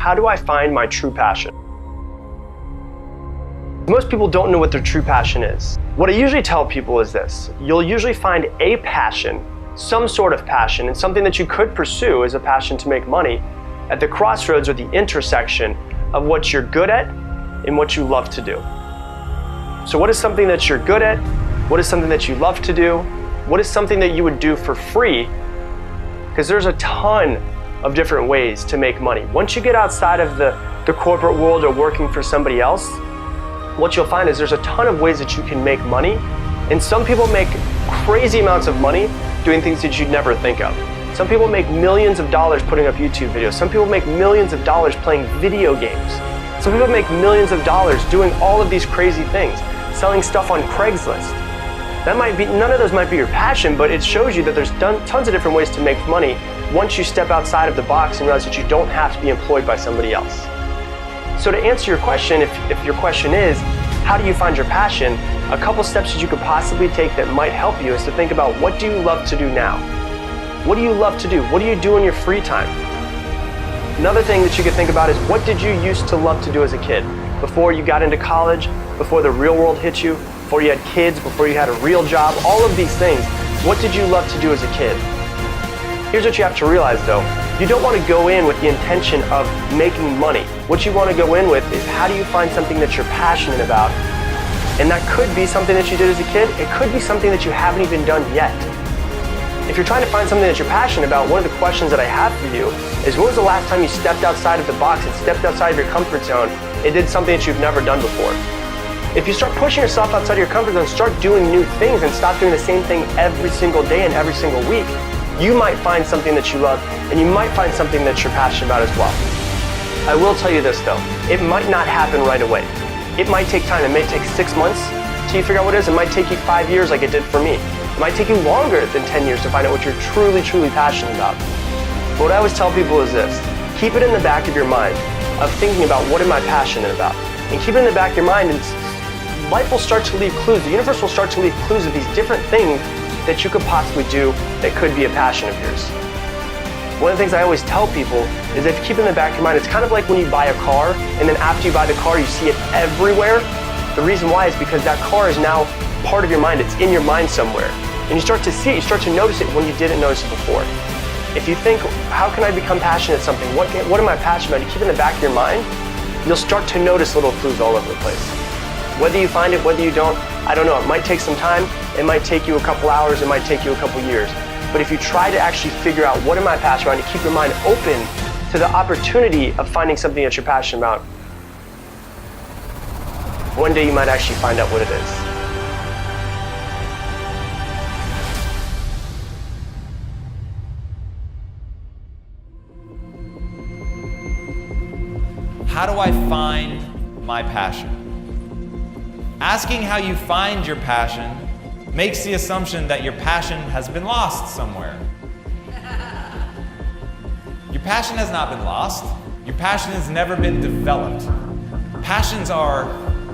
how do I find my true passion? Most people don't know what their true passion is. What I usually tell people is this: you'll usually find a passion, some sort of passion, and something that you could pursue as a passion to make money at the crossroads or the intersection of what you're good at and what you love to do. So what is something that you're good at? What is something that you love to do? What is something that you would do for free? Because there's a ton of different ways to make money. Once you get outside of the corporate world or working for somebody else, what you'll find is there's a ton of ways that you can make money. And some people make crazy amounts of money doing things that you'd never think of. Some people make millions of dollars putting up YouTube videos. Some people make millions of dollars playing video games. Some people make millions of dollars doing all of these crazy things, selling stuff on Craigslist. None of those might be your passion, but it shows you that there's tons of different ways to make money once you step outside of the box and realize that you don't have to be employed by somebody else. So to answer your question, if your question is, how do you find your passion? A couple steps that you could possibly take that might help you is to think about, what do you love to do now? What do you love to do? What do you do in your free time? Another thing that you could think about is, what did you used to love to do as a kid? Before you got into college, before the real world hit you, before you had kids, before you had a real job, all of these things, what did you love to do as a kid? Here's what you have to realize though. You don't want to go in with the intention of making money. What you want to go in with is, how do you find something that you're passionate about? And that could be something that you did as a kid. It could be something that you haven't even done yet. If you're trying to find something that you're passionate about, one of the questions that I have for you is, when was the last time you stepped outside of the box and stepped outside of your comfort zone and did something that you've never done before? If you start pushing yourself outside of your comfort zone, start doing new things and stop doing the same thing every single day and every single week, you might find something that you love, and you might find something that you're passionate about as well. I will tell you this though, it might not happen right away. It might take time. It may take 6 months till you figure out what it is. It might take you 5 years like it did for me. It might take you longer than 10 years to find out what you're truly, truly passionate about. But what I always tell people is this: keep it in the back of your mind of thinking about, what am I passionate about? And keep it in the back of your mind, and life will start to leave clues. The universe will start to leave clues of these different things that you could possibly do that could be a passion of yours. One of the things I always tell people is that if you keep it in the back of your mind, it's kind of like when you buy a car, and then after you buy the car, you see it everywhere. The reason why is because that car is now part of your mind. It's in your mind somewhere. And you start to see it, you start to notice it when you didn't notice it before. If you think, how can I become passionate at something? What am I passionate about? You keep it in the back of your mind, you'll start to notice little clues all over the place. Whether you find it, whether you don't, I don't know. It might take some time. It might take you a couple hours. It might take you a couple years. But if you try to actually figure out, what am I passionate about, and keep your mind open to the opportunity of finding something that you're passionate about, one day you might actually find out what it is. How do I find my passion? Asking how you find your passion makes the assumption that your passion has been lost somewhere. Your passion has not been lost. Your passion has never been developed. Passions are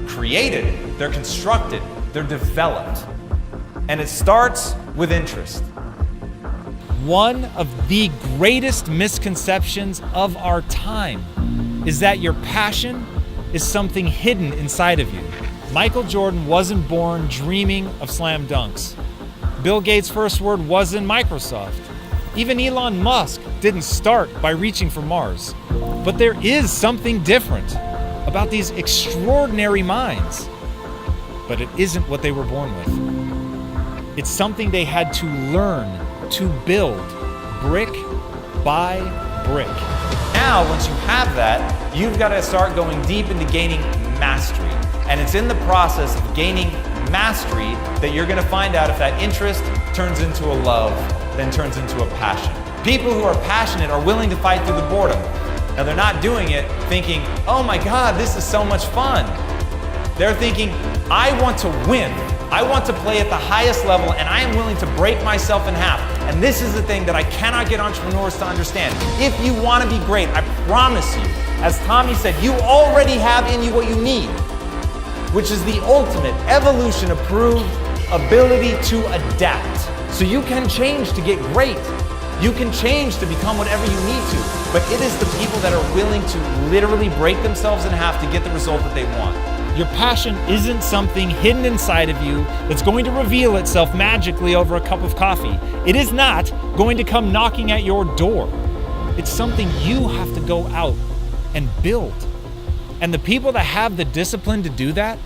created, they're constructed, they're developed. And it starts with interest. One of the greatest misconceptions of our time is that your passion is something hidden inside of you. Michael Jordan wasn't born dreaming of slam dunks. Bill Gates' first word wasn't Microsoft. Even Elon Musk didn't start by reaching for Mars. But there is something different about these extraordinary minds. But it isn't what they were born with. It's something they had to learn to build, brick by brick. Now, once you have that, you've got to start going deep into gaining mastery. And it's in the process of gaining mastery that you're going to find out if that interest turns into a love, then turns into a passion. People who are passionate are willing to fight through the boredom. Now, they're not doing it thinking, oh my God, this is so much fun. They're thinking, I want to win. I want to play at the highest level, and I am willing to break myself in half. And this is the thing that I cannot get entrepreneurs to understand. If you want to be great, I promise you, as Tommy said, you already have in you what you need, which is the ultimate evolution-approved ability to adapt. So you can change to get great. You can change to become whatever you need to, but it is the people that are willing to literally break themselves in half to get the result that they want. Your passion isn't something hidden inside of you that's going to reveal itself magically over a cup of coffee. It is not going to come knocking at your door. It's something you have to go out and build. And the people that have the discipline to do that,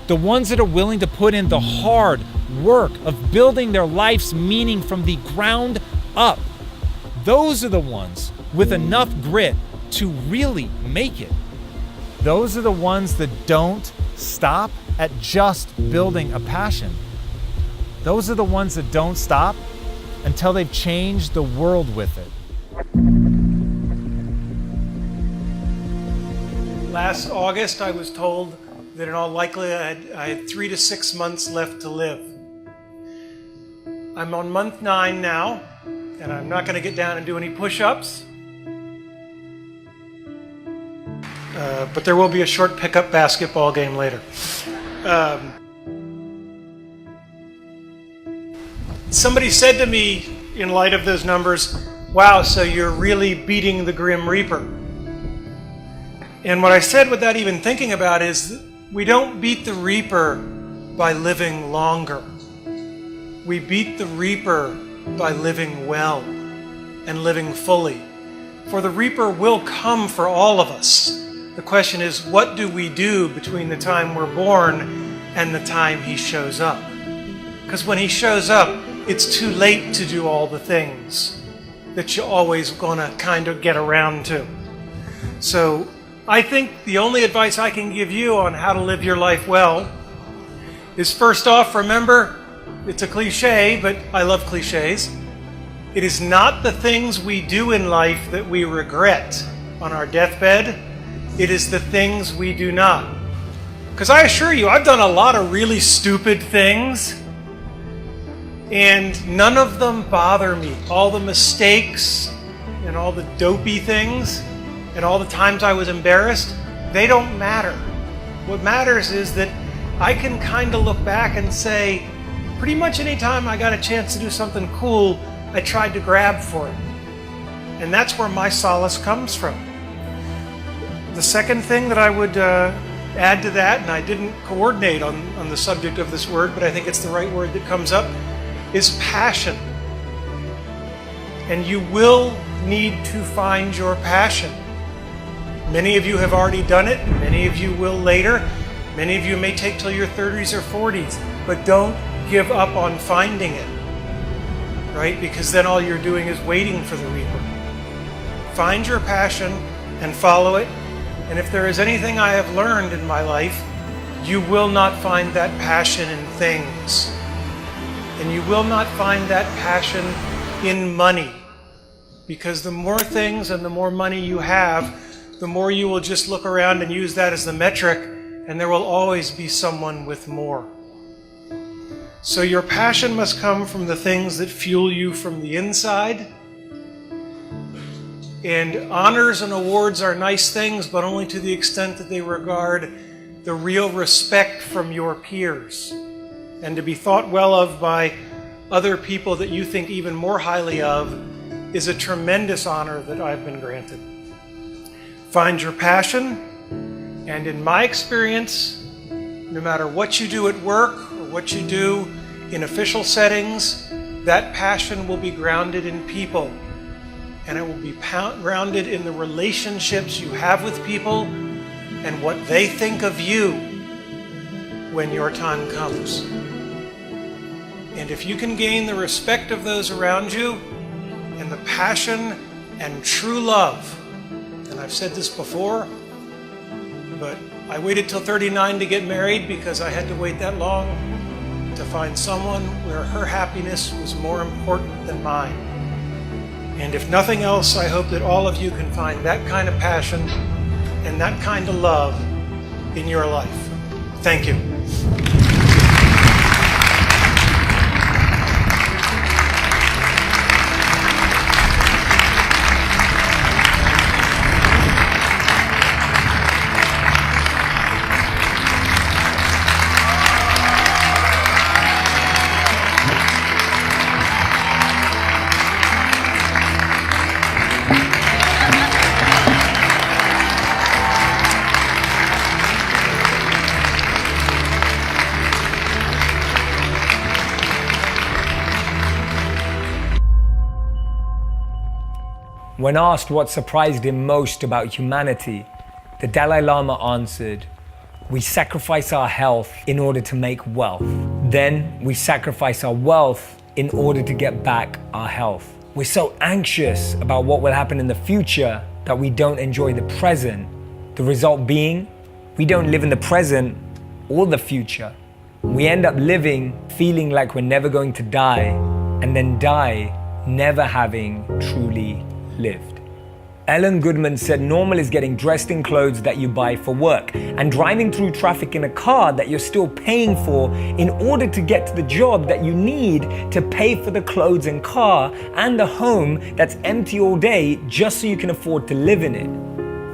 the ones that are willing to put in the hard work of building their life's meaning from the ground up, those are the ones with enough grit to really make it. Those are the ones that don't stop at just building a passion. Those are the ones that don't stop until they've changed the world with it. Last August, I was told that in all likelihood I had 3 to 6 months left to live. I'm on month 9 now, and I'm not going to get down and do any push-ups. But there will be a short pickup basketball game later. Somebody said to me, in light of those numbers, wow, so you're really beating the Grim Reaper. And what I said without even thinking about is, we don't beat the Reaper by living longer. We beat the Reaper by living well and living fully. For the Reaper will come for all of us. The question is, what do we do between the time we're born and the time he shows up? Because when he shows up, it's too late to do all the things that you're always going to kind of get around to. So I think the only advice I can give you on how to live your life well is, first off, remember, it's a cliche, but I love cliches. It is not the things we do in life that we regret on our deathbed. It is the things we do not. Because I assure you, I've done a lot of really stupid things, and none of them bother me. All the mistakes and all the dopey things and all the times I was embarrassed, they don't matter. What matters is that I can kind of look back and say, pretty much any time I got a chance to do something cool, I tried to grab for it. And that's where my solace comes from. The second thing that I would add to that, and I didn't coordinate on the subject of this word, but I think it's the right word that comes up, is passion. And you will need to find your passion. Many of you have already done it, many of you will later, many of you may take till your 30s or 40s, but don't give up on finding it, right? Because then all you're doing is waiting for the Reaper. Find your passion and follow it. And if there is anything I have learned in my life, you will not find that passion in things. And you will not find that passion in money. Because the more things and the more money you have, the more you will just look around and use that as the metric, and there will always be someone with more. So your passion must come from the things that fuel you from the inside. And honors and awards are nice things, but only to the extent that they regard the real respect from your peers. And to be thought well of by other people that you think even more highly of is a tremendous honor that I've been granted. Find your passion, and in my experience, no matter what you do at work or what you do in official settings, that passion will be grounded in people. And it will be grounded in the relationships you have with people and what they think of you when your time comes. And if you can gain the respect of those around you and the passion and true love, and I've said this before, but I waited till 39 to get married because I had to wait that long to find someone where her happiness was more important than mine. And if nothing else, I hope that all of you can find that kind of passion and that kind of love in your life. Thank you. When asked what surprised him most about humanity, the Dalai Lama answered, "We sacrifice our health in order to make wealth. Then we sacrifice our wealth in order to get back our health." We're so anxious about what will happen in the future that we don't enjoy the present. The result being, we don't live in the present or the future. We end up living feeling like we're never going to die, and then die never having truly lived. Ellen Goodman said normal is getting dressed in clothes that you buy for work and driving through traffic in a car that you're still paying for in order to get to the job that you need to pay for the clothes and car and a home that's empty all day just so you can afford to live in it.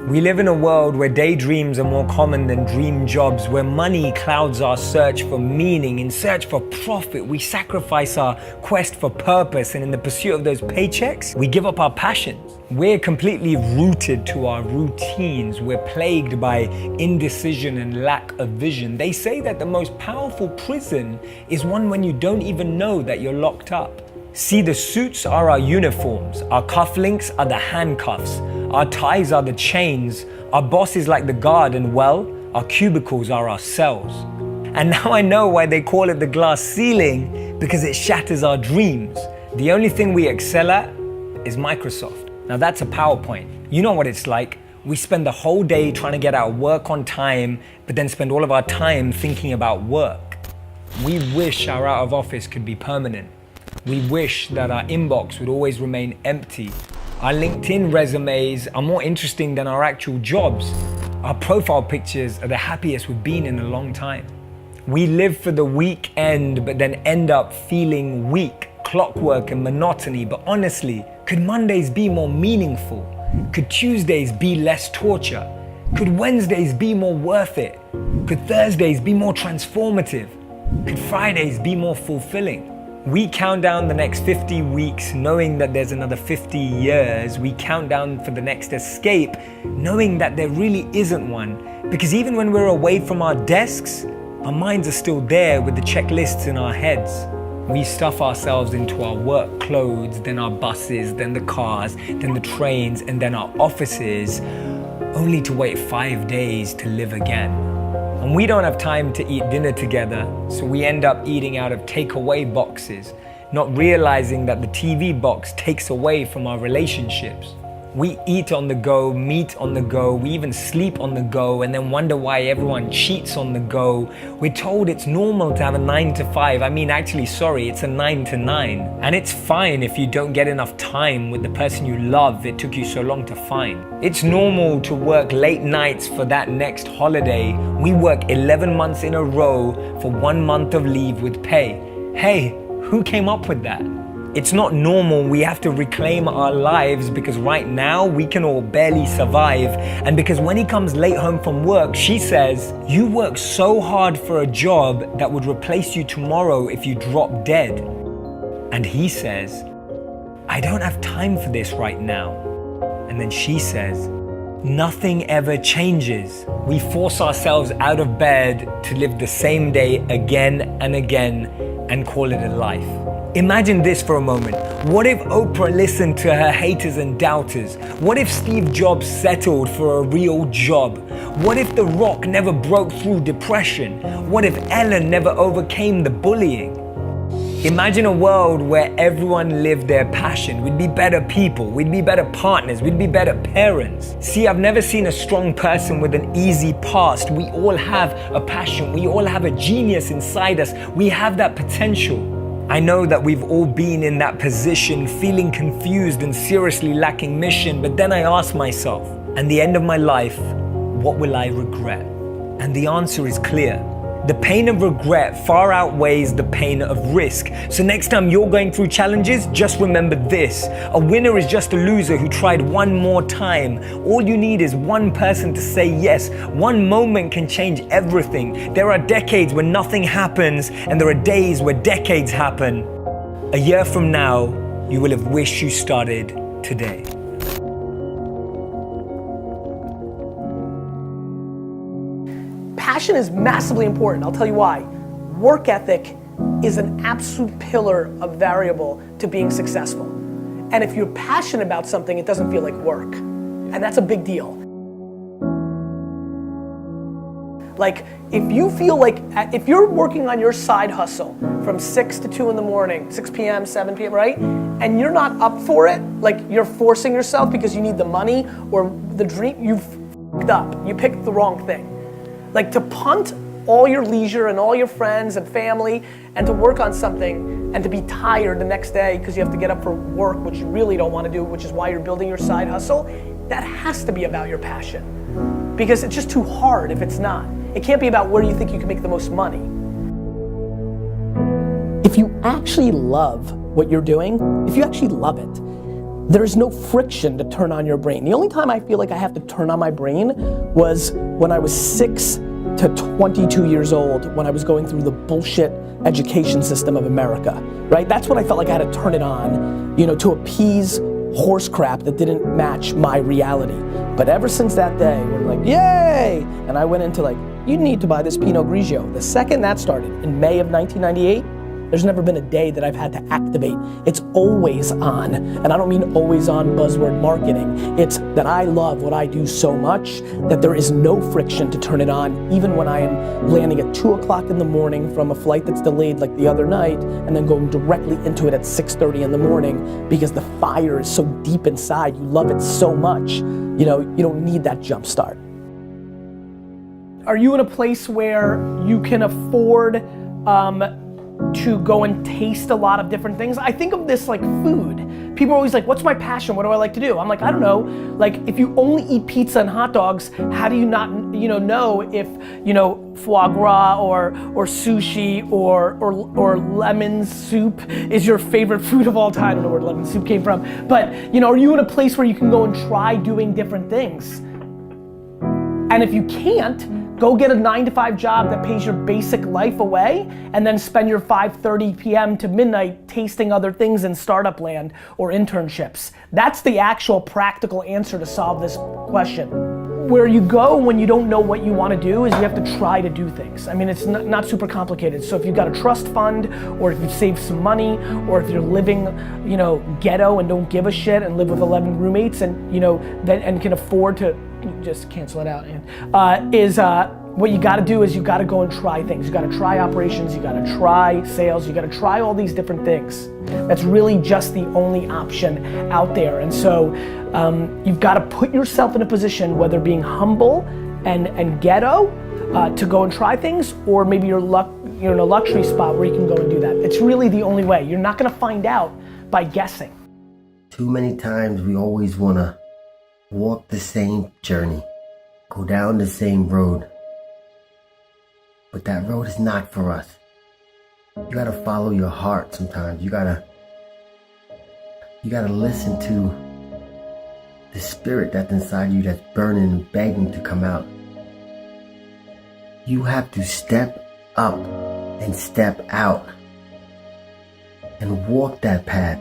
We live in a world where daydreams are more common than dream jobs, where money clouds our search for meaning. In search for profit, we sacrifice our quest for purpose, and in the pursuit of those paychecks, we give up our passions. We're completely rooted to our routines. We're plagued by indecision and lack of vision. They say that the most powerful prison is one when you don't even know that you're locked up. See, the suits are our uniforms, our cufflinks are the handcuffs, our ties are the chains, our boss is like the guard, and well, our cubicles are our cells. And now I know why they call it the glass ceiling, because it shatters our dreams. The only thing we excel at is Microsoft. Now that's a PowerPoint. You know what it's like. We spend the whole day trying to get our work on time, but then spend all of our time thinking about work. We wish our out of office could be permanent. We wish that our inbox would always remain empty. Our LinkedIn resumes are more interesting than our actual jobs. Our profile pictures are the happiest we've been in a long time. We live for the weekend, but then end up feeling weak, clockwork and monotony. But honestly, could Mondays be more meaningful? Could Tuesdays be less torture? Could Wednesdays be more worth it? Could Thursdays be more transformative? Could Fridays be more fulfilling? We count down the next 50 weeks knowing that there's another 50 years. We count down for the next escape knowing that there really isn't one. Because even when we're away from our desks, our minds are still there with the checklists in our heads. We stuff ourselves into our work clothes, then our buses, then the cars, then the trains, and then our offices, only to wait 5 days to live again. And we don't have time to eat dinner together, so we end up eating out of takeaway boxes, not realizing that the TV box takes away from our relationships. We eat on the go, meet on the go, we even sleep on the go, and then wonder why everyone cheats on the go. We're told it's normal to have a 9 to 5. It's a 9 to 9. And it's fine if you don't get enough time with the person you love it took you so long to find. It's normal to work late nights for that next holiday. We work 11 months in a row for 1 month of leave with pay. Hey, who came up with that? It's not normal. We have to reclaim our lives because right now we can all barely survive. And because when he comes late home from work, she says, "You work so hard for a job that would replace you tomorrow if you drop dead." And he says, "I don't have time for this right now." And then she says, "Nothing ever changes." We force ourselves out of bed to live the same day again and again and call it a life. Imagine this for a moment. What if Oprah listened to her haters and doubters? What if Steve Jobs settled for a real job? What if The Rock never broke through depression? What if Ellen never overcame the bullying? Imagine a world where everyone lived their passion. We'd be better people, we'd be better partners, we'd be better parents. See, I've never seen a strong person with an easy past. We all have a passion, we all have a genius inside us, we have that potential. I know that we've all been in that position, feeling confused and seriously lacking mission, but then I ask myself, at the end of my life, what will I regret? And the answer is clear. The pain of regret far outweighs the pain of risk. So next time you're going through challenges, just remember this. A winner is just a loser who tried one more time. All you need is one person to say yes. One moment can change everything. There are decades where nothing happens, and there are days where decades happen. A year from now, you will have wished you started today. Passion is massively important. I'll tell you why. Work ethic is an absolute pillar of variable to being successful. And if you're passionate about something, it doesn't feel like work. And that's a big deal. Like, if you feel like, if you're working on your side hustle from 6 to 2 in the morning, 6 p.m., 7 p.m., right? And you're not up for it, like you're forcing yourself because you need the money or the dream, you've f***ed up. You picked the wrong thing. Like, to punt all your leisure and all your friends and family and to work on something and to be tired the next day because you have to get up for work, which you really don't want to do, which is why you're building your side hustle, that has to be about your passion. Because it's just too hard if it's not. It can't be about where you think you can make the most money. If you actually love what you're doing, if you actually love it, there is no friction to turn on your brain. The only time I feel like I have to turn on my brain was when I was 6 to 22 years old, when I was going through the bullshit education system of America, right? That's when I felt like I had to turn it on, to appease horse crap that didn't match my reality. But ever since that day, we're like, yay! And I went into like, you need to buy this Pinot Grigio. The second that started, in May of 1998, there's never been a day that I've had to activate. It's always on. And I don't mean always on buzzword marketing. It's that I love what I do so much that there is no friction to turn it on, even when I am landing at 2 o'clock in the morning from a flight that's delayed like the other night, and then going directly into it at 6:30 in the morning because the fire is so deep inside. You love it so much. You don't need that jump start. Are you in a place where you can afford to go and taste a lot of different things? I think of this like food. People are always like, what's my passion? What do I like to do? I'm like, I don't know. Like, if you only eat pizza and hot dogs, how do you not, know if, foie gras or sushi or lemon soup is your favorite food of all time? I don't know where lemon soup came from. But, are you in a place where you can go and try doing different things? And if you can't, go get a 9-to-5 job that pays your basic life away, and then spend your 5:30 p.m. to midnight tasting other things in startup land or internships. That's the actual practical answer to solve this question. Where you go when you don't know what you want to do is you have to try to do things. I mean, it's not super complicated. So if you've got a trust fund, or if you've saved some money, or if you're living, ghetto and don't give a shit and live with 11 roommates and, and can afford to just cancel it out, what you gotta do is you gotta go and try things. You gotta try operations, you gotta try sales, you gotta try all these different things. That's really just the only option out there. And so you've gotta put yourself in a position, whether being humble and ghetto, to go and try things, or maybe you're in a luxury spot where you can go and do that. It's really the only way. You're not gonna find out by guessing. Too many times we always wanna walk the same journey, go down the same road, but that road is not for us. You gotta follow your heart sometimes. You gotta listen to the spirit that's inside you that's burning and begging to come out. You have to step up and step out and walk that path.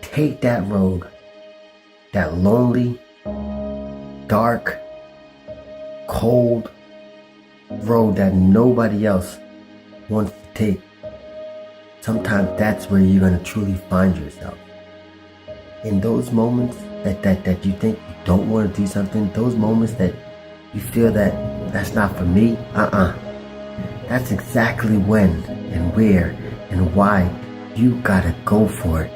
Take that road, that lonely, dark, cold road that nobody else wants to take. Sometimes that's where you're going to truly find yourself. In those moments that you think you don't want to do something, those moments that you feel that that's not for me, that's exactly when and where and why you gotta go for it.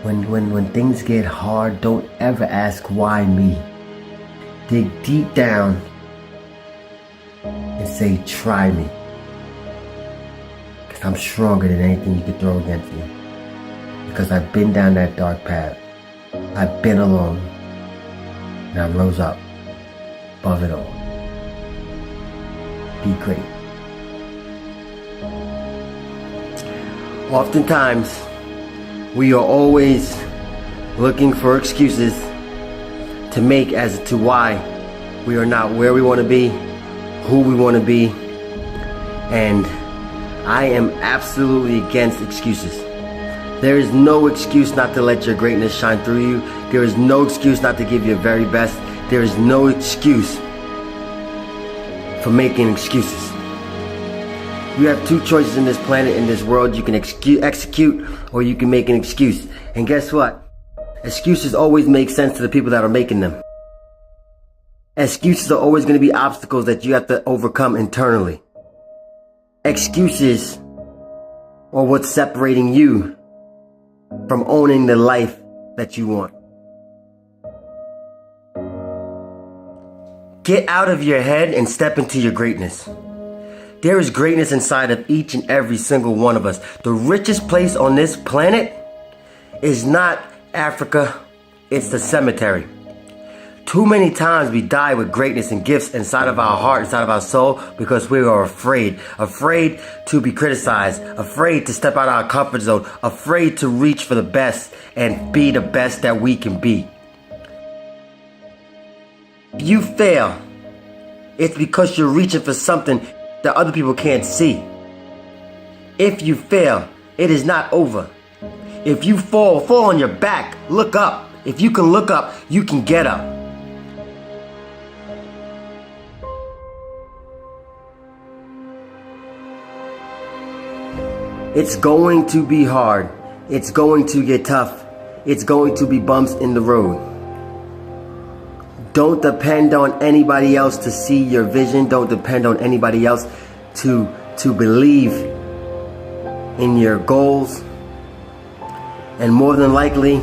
When things get hard, don't ever ask why me. Dig deep down and say, try me. Because I'm stronger than anything you could throw against me. Because I've been down that dark path. I've been alone. And I rose up above it all. Be great. Oftentimes, we are always looking for excuses to make as to why we are not where we want to be, who we want to be, and I am absolutely against excuses. There is no excuse not to let your greatness shine through you. There is no excuse not to give your very best. There is no excuse for making excuses. You have two choices in this planet, in this world. You can execute or you can make an excuse. And guess what? Excuses always make sense to the people that are making them. Excuses are always going to be obstacles that you have to overcome internally. Excuses are what's separating you from owning the life that you want. Get out of your head and step into your greatness. There is greatness inside of each and every single one of us. The richest place on this planet is not Africa, it's the cemetery. Too many times we die with greatness and gifts inside of our heart, inside of our soul, because we are afraid. Afraid to be criticized, afraid to step out of our comfort zone, afraid to reach for the best and be the best that we can be. If you fail, it's because you're reaching for something that other people can't see. If you fail, it is not over. If you fall on your back, look up. If you can look up, you can get up. It's going to be hard. It's going to get tough. It's going to be bumps in the road. Don't depend on anybody else to see your vision. Don't depend on anybody else to believe in your goals. And more than likely,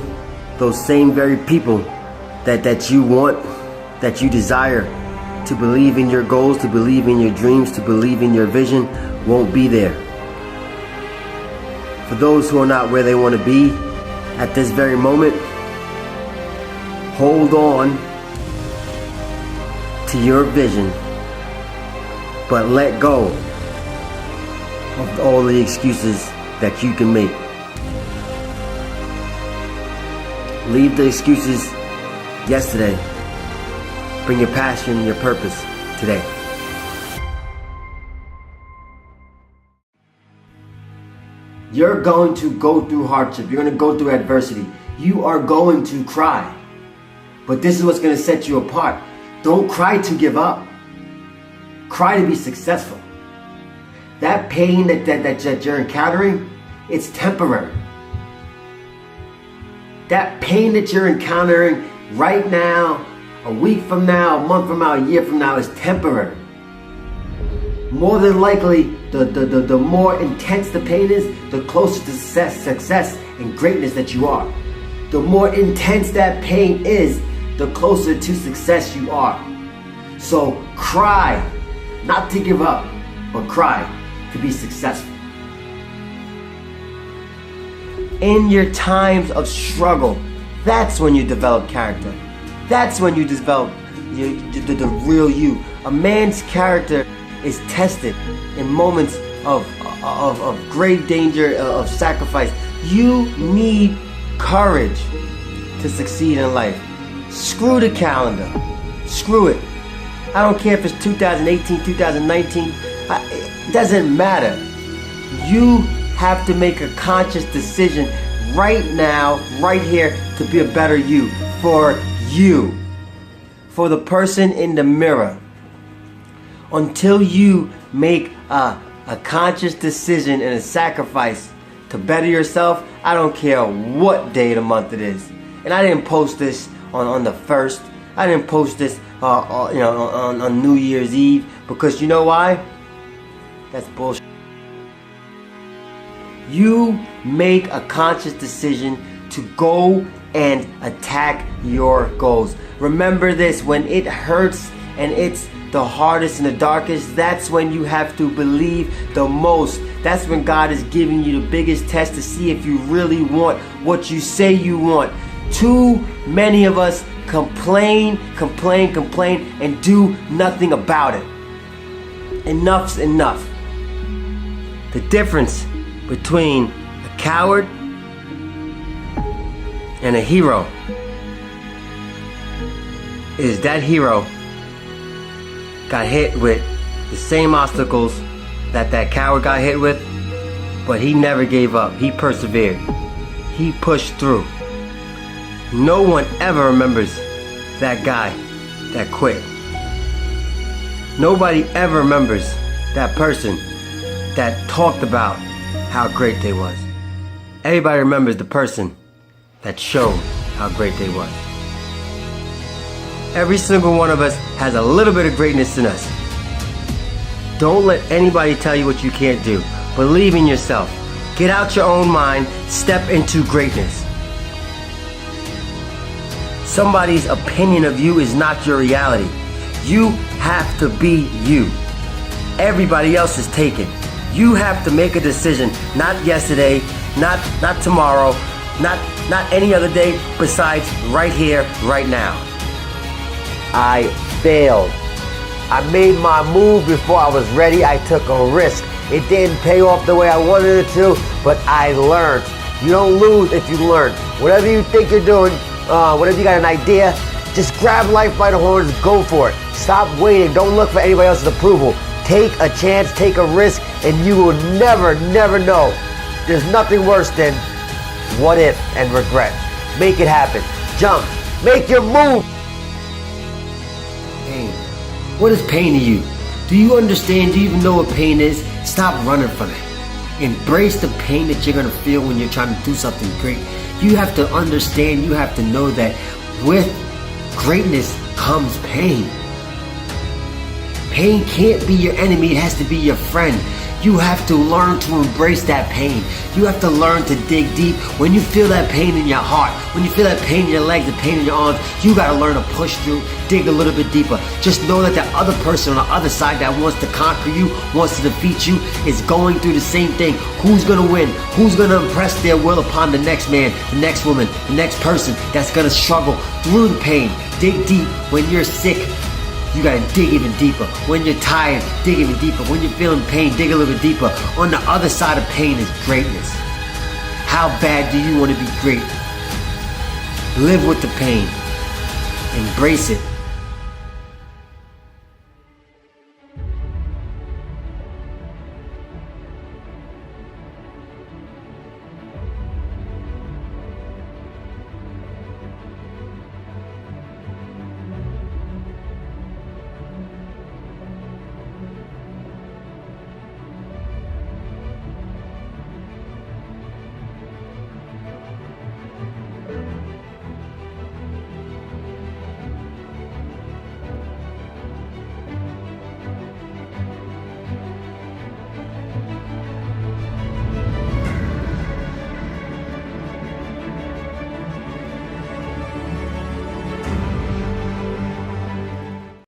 those same very people that you want, that you desire to believe in your goals, to believe in your dreams, to believe in your vision, won't be there. For those who are not where they want to be at this very moment, hold on to your vision, but let go of all the excuses that you can make. Leave the excuses yesterday. Bring your passion and your purpose today. You're going to go through hardship. You're going to go through adversity. You are going to cry. But this is what's going to set you apart. Don't cry to give up. Cry to be successful. That pain that you're encountering, it's temporary. That pain that you're encountering right now, a week from now, a month from now, a year from now, is temporary. More than likely, the more intense the pain is, the closer to success and greatness that you are. The more intense that pain is, the closer to success you are. So cry, not to give up, but cry to be successful. In your times of struggle, that's when you develop character. That's when you develop the real you. A man's character is tested in moments of great danger, of sacrifice. You need courage to succeed in life. Screw the calendar. Screw it. I don't care if it's 2018, 2019. It doesn't matter. You have to make a conscious decision right now, right here, to be a better you. For you. For the person in the mirror. Until you make a conscious decision and a sacrifice to better yourself, I don't care what day of the month it is. And I didn't post this on the 1st. I didn't post this on New Year's Eve, because you know why? That's bullshit. You make a conscious decision to go and attack your goals. Remember this, when it hurts and it's the hardest and the darkest, that's when you have to believe the most. That's when God is giving you the biggest test to see if you really want what you say you want. Too many of us complain, and do nothing about it. Enough's enough. The difference between a coward and a hero is that hero got hit with the same obstacles that coward got hit with, but he never gave up. He persevered. He pushed through. No one ever remembers that guy that quit. Nobody ever remembers that person that talked about how great they was. Everybody remembers the person that showed how great they was. Every single one of us has a little bit of greatness in us. Don't let anybody tell you what you can't do. Believe in yourself. Get out your own mind. Step into greatness. Somebody's opinion of you is not your reality. You have to be you. Everybody else is taken. You have to make a decision, not yesterday, not tomorrow, not any other day besides right here, right now. I failed. I made my move before I was ready. I took a risk. It didn't pay off the way I wanted it to, but I learned. You don't lose if you learn. Whatever you think you're doing, whatever you got an idea, just grab life by the horns, go for it. Stop waiting. Don't look for anybody else's approval. Take a chance, take a risk, and you will never know. There's nothing worse than what if and regret. Make it happen. Jump. Make your move. Pain. What is pain to you? Do you understand? Do you even know what pain is? Stop running from it. Embrace the pain that you're going to feel when you're trying to do something great. You have to understand, you have to know that with greatness comes pain. Pain can't be your enemy, it has to be your friend. You have to learn to embrace that pain. You have to learn to dig deep. When you feel that pain in your heart, when you feel that pain in your legs, the pain in your arms, you gotta learn to push through, dig a little bit deeper. Just know that that other person on the other side that wants to conquer you, wants to defeat you, is going through the same thing. Who's gonna win? Who's gonna impress their will upon the next man, the next woman, the next person that's gonna struggle through the pain? Dig deep. When you're sick, you gotta dig even deeper. When you're tired, dig even deeper. When you're feeling pain, dig a little bit deeper. On the other side of pain is greatness. How bad do you want to be great? Live with the pain. Embrace it.